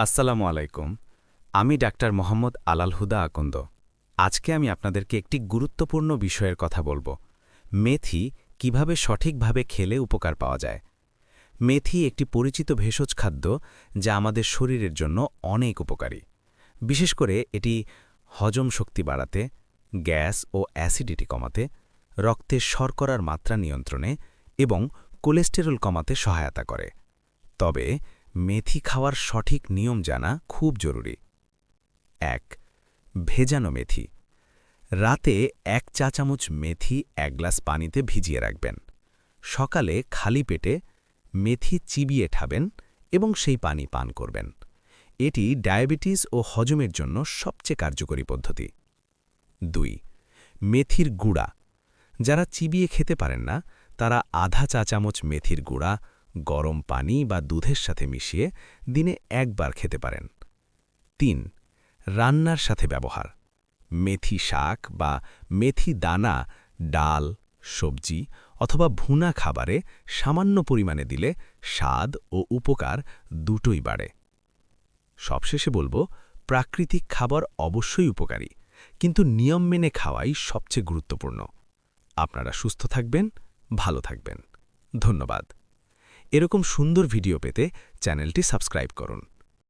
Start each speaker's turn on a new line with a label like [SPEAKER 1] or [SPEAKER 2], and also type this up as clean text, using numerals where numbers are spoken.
[SPEAKER 1] আসসালামু আলাইকুম। আমি ডাক্তার মোহাম্মদ আলাল হুদা আকন্দ। আজকে আমি আপনাদেরকে একটি গুরুত্বপূর্ণ বিষয়ের কথা বলবো। মেথি কিভাবে সঠিকভাবে খেলে উপকার পাওয়া যায়। মেথি একটি পরিচিত ভেষজ খাদ্য যা আমাদের শরীরের জন্য অনেক উপকারী। বিশেষ করে এটি হজম শক্তি বাড়াতে, গ্যাস ও অ্যাসিডিটি কমাতে, রক্তের শর্করার মাত্রা নিয়ন্ত্রণে এবং কোলেস্টেরল কমাতে সহায়তা করে। তবে মেথি খাওয়ার সঠিক নিয়ম জানা খুব জরুরি। ১. ভেজানো মেথি। রাতে ১ চা চামচ মেথি ১ গ্লাস পানিতে ভিজিয়ে রাখবেন। সকালে খালি পেটে মেথি চিবিয়ে খাবেন এবং সেই পানি পান করবেন। এটি ডায়াবেটিস ও হজমের জন্য সবচেয়ে কার্যকরী পদ্ধতি। ২. মেথির গুঁড়া। যারা চিবিয়ে খেতে পারেন না তারা আধা চা চামচ মেথির গুঁড়া গরম পানি বা দুধের সাথে মিশিয়ে দিনে একবার খেতে পারেন। ৩. রান্নার সাথে ব্যবহার। মেথি শাক বা মেথি দানা ডাল, সবজি অথবা ভুনা খাবারে সামান্য পরিমাণে দিলে স্বাদ ও উপকার দুটোই বাড়ে। সবশেষে বলবো, প্রাকৃতিক খাবার অবশ্যই উপকারী, কিন্তু নিয়ম মেনে খাওয়াই সবচেয়ে গুরুত্বপূর্ণ। আপনারা সুস্থ থাকবেন, ভালো থাকবেন। ধন্যবাদ। এরকম সুন্দর ভিডিও পেতে চ্যানেলটি সাবস্ক্রাইব করুন।